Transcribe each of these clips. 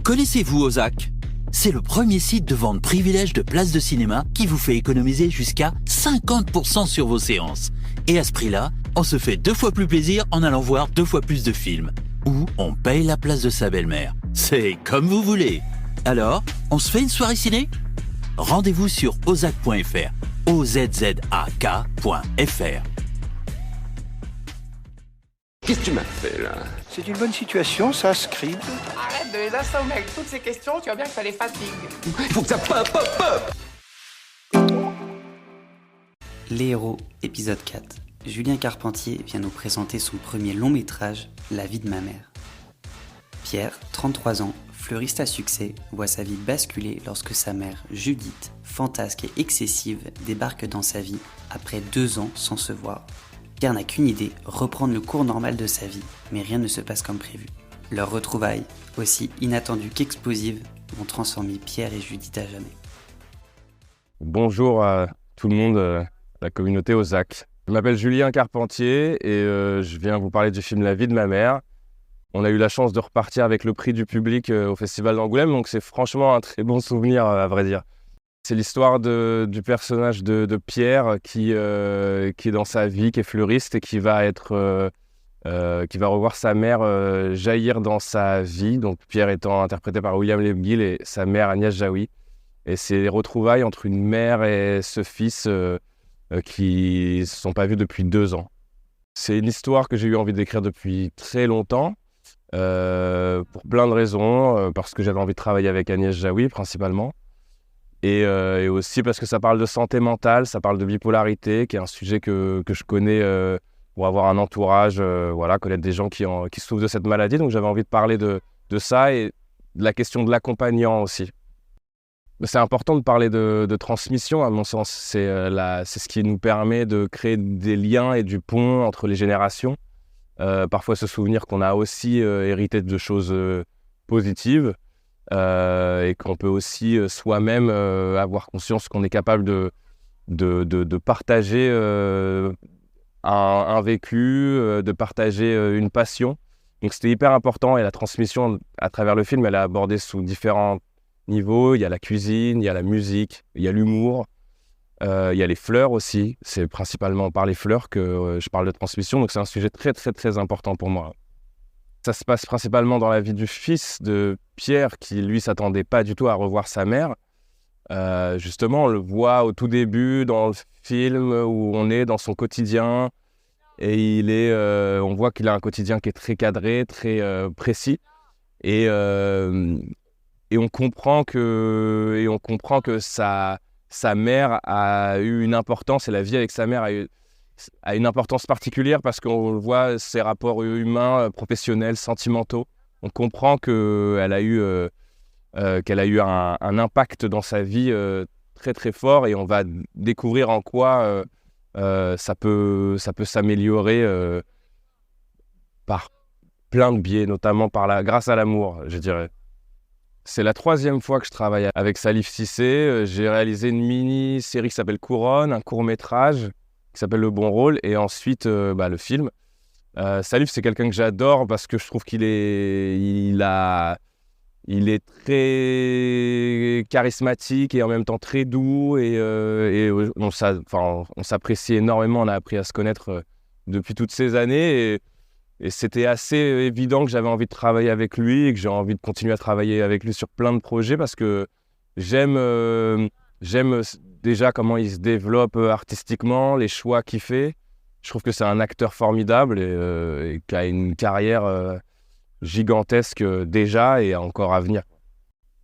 Connaissez-vous Ozak ? C'est le premier site de vente privilège de places de cinéma qui vous fait économiser jusqu'à 50% sur vos séances. Et à ce prix-là, on se fait 2 fois plus plaisir en allant voir 2 fois plus de films. Ou on paye la place de sa belle-mère. C'est comme vous voulez. Alors, on se fait une soirée ciné ? Rendez-vous sur ozak.fr. ozzak.fr. Qu'est-ce que tu m'as fait, là? C'est une bonne situation, ça, Screed. Arrête de les assommer avec toutes ces questions, tu vois bien que ça les fatigue. Il faut que ça pop, pop, pop. Les héros, épisode 4. Julien Carpentier vient nous présenter son premier long métrage, La vie de ma mère. Pierre, 33 ans, fleuriste à succès, voit sa vie basculer lorsque sa mère, Judith, fantasque et excessive, débarque dans sa vie après 2 ans sans se voir. Pierre n'a qu'une idée, reprendre le cours normal de sa vie, mais rien ne se passe comme prévu. Leurs retrouvailles, aussi inattendues qu'explosives, vont transformer Pierre et Judith à jamais. Bonjour à tout le monde, la communauté Ozak. Je m'appelle Julien Carpentier et je viens vous parler du film La vie de ma mère. On a eu la chance de repartir avec le prix du public au Festival d'Angoulême, donc c'est franchement un très bon souvenir à vrai dire. C'est l'histoire du personnage de Pierre qui est dans sa vie, qui est fleuriste et qui va revoir sa mère jaillir dans sa vie. Donc Pierre étant interprété par William Lebguil et sa mère Agnès Jaoui. Et c'est les retrouvailles entre une mère et ce fils qui ne se sont pas vus depuis 2 ans. C'est une histoire que j'ai eu envie d'écrire depuis très longtemps, pour plein de raisons, parce que j'avais envie de travailler avec Agnès Jaoui principalement. Et aussi parce que ça parle de santé mentale, ça parle de bipolarité, qui est un sujet que je connais pour avoir un entourage, connaître des gens qui souffrent de cette maladie. Donc j'avais envie de parler de ça et de la question de l'accompagnant aussi. C'est important de parler de transmission, à mon sens. C'est ce qui nous permet de créer des liens et du pont entre les générations. Parfois se souvenir qu'on a aussi hérité de choses positives. Et qu'on peut aussi soi-même avoir conscience qu'on est capable de partager un vécu, de partager une passion. Donc c'était hyper important et la transmission à travers le film, elle est abordée sous différents niveaux. Il y a la cuisine, il y a la musique, il y a l'humour, il y a les fleurs aussi. C'est principalement par les fleurs que je parle de transmission, donc c'est un sujet très très très important pour moi. Ça se passe principalement dans la vie du fils de Pierre qui, lui, s'attendait pas du tout à revoir sa mère. Justement, on le voit au tout début dans le film où on est dans son quotidien et on voit qu'il a un quotidien qui est très cadré, très précis. Et on comprend que sa mère a eu une importance et la vie avec sa mère a une importance particulière parce qu'on voit ses rapports humains, professionnels, sentimentaux. On comprend qu'elle a eu un impact dans sa vie très très fort et on va découvrir en quoi ça peut s'améliorer par plein de biais, notamment grâce à l'amour, je dirais. C'est la 3e fois que je travaille avec Salif Cissé. J'ai réalisé une mini-série qui s'appelle Couronne, un court-métrage qui s'appelle Le Bon Rôle, et ensuite le film. Salif, c'est quelqu'un que j'adore parce que je trouve qu'il est très charismatique et en même temps très doux, et on s'apprécie énormément, on a appris à se connaître depuis toutes ces années, et c'était assez évident que j'avais envie de travailler avec lui et que j'ai envie de continuer à travailler avec lui sur plein de projets parce que j'aime déjà comment il se développe artistiquement, les choix qu'il fait. Je trouve que c'est un acteur formidable et qui a une carrière gigantesque déjà et encore à venir.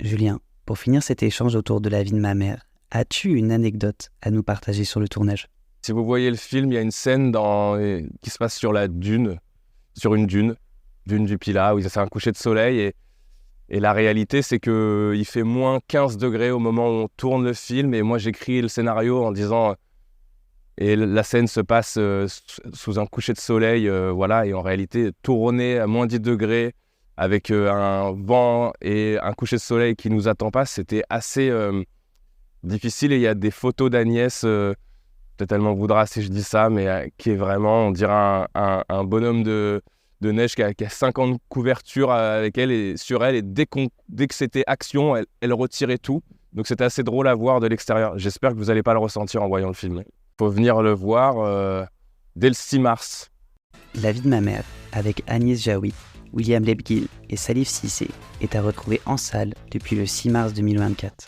Julien, pour finir cet échange autour de la vie de ma mère, as-tu une anecdote à nous partager sur le tournage ? Si vous voyez le film, il y a une scène qui se passe sur une dune du Pilat, où c'est un coucher de soleil et la réalité, c'est qu'il fait moins 15 degrés au moment où on tourne le film. Et moi, j'écris le scénario en disant... Et la scène se passe sous un coucher de soleil, et en réalité, tourner à moins 10 degrés avec un vent et un coucher de soleil qui ne nous attend pas, c'était assez difficile. Et il y a des photos d'Agnès, peut-être elle m'en voudra si je dis ça, mais qui est vraiment, on dirait un bonhomme de de neige qui a 50 couvertures avec elle et sur elle. Et dès que c'était action, elle retirait tout. Donc c'était assez drôle à voir de l'extérieur. J'espère que vous n'allez pas le ressentir en voyant le film. Il faut venir le voir dès le 6 mars. La vie de ma mère, avec Agnès Jaoui, William Lebguil et Salif Cissé, est à retrouver en salle depuis le 6 mars 2024.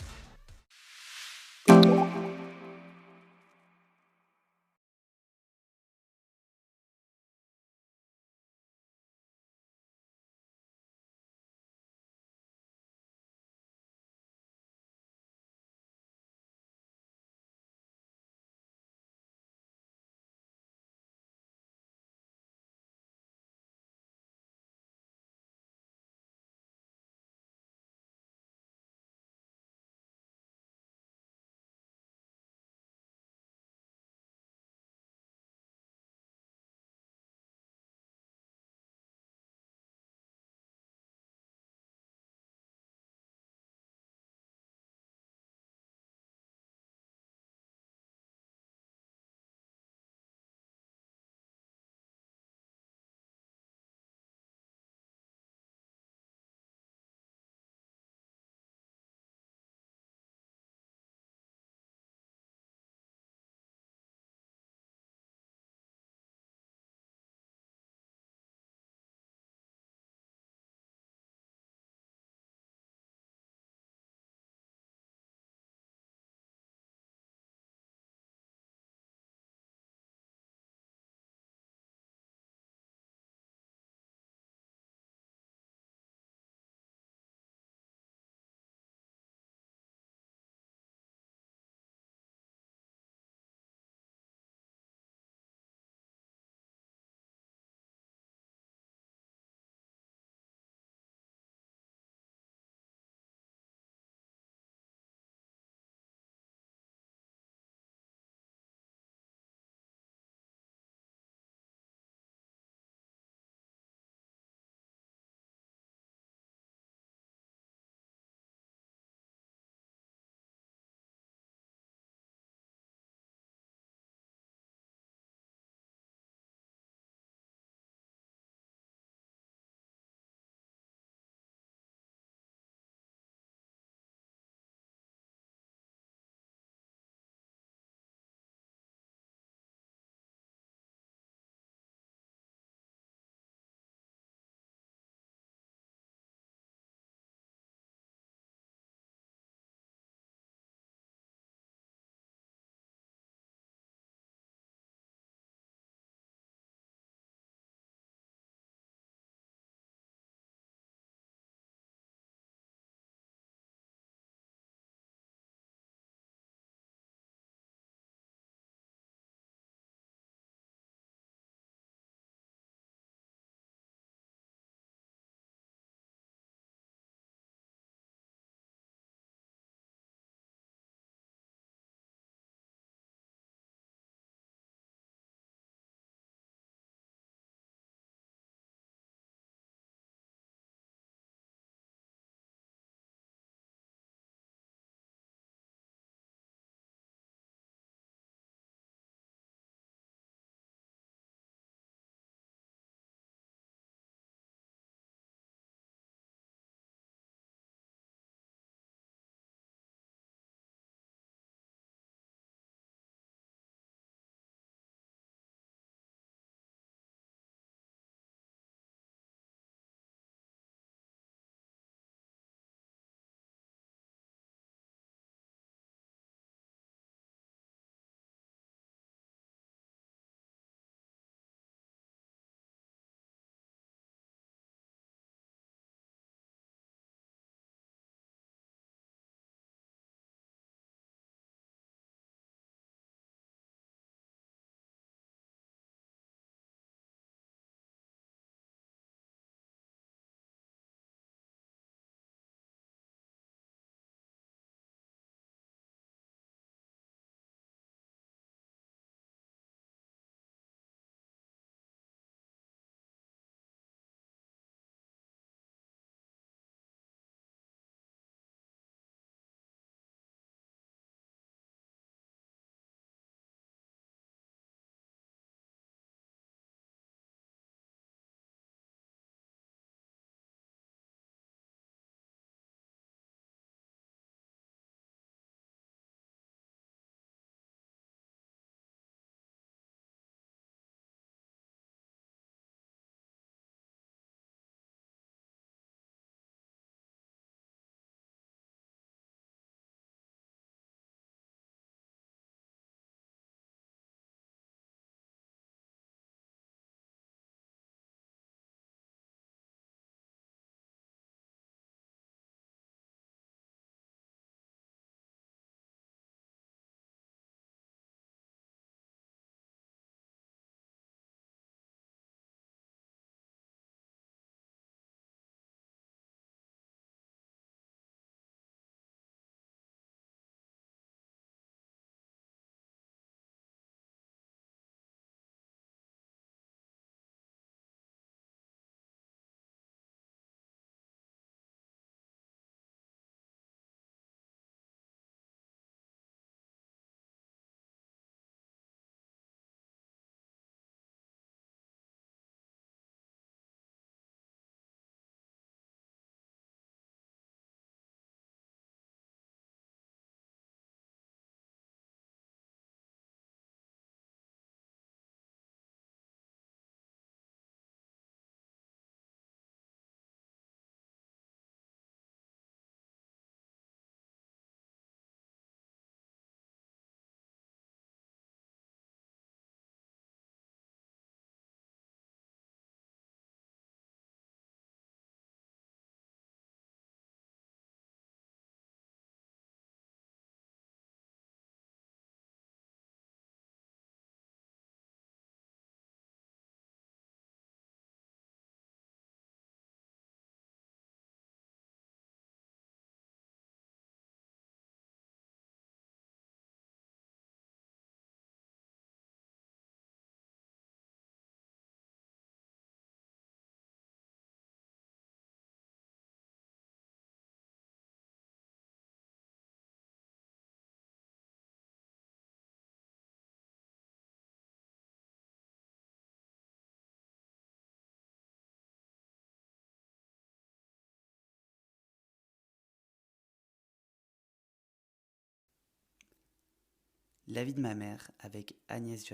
La vie de ma mère avec Agnès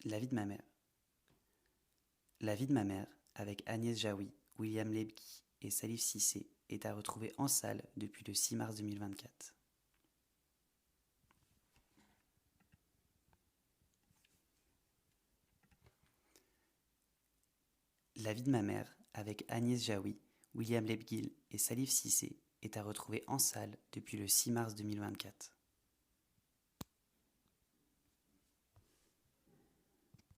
La vie de ma mère. La vie de ma mère avec Agnès Jaoui, William Lebguy et Salif Cissé est à retrouver en salle depuis le 6 mars 2024. La vie de ma mère avec Agnès Jaoui, William Lebguil et Salif Cissé est à retrouver en salle depuis le 6 mars 2024.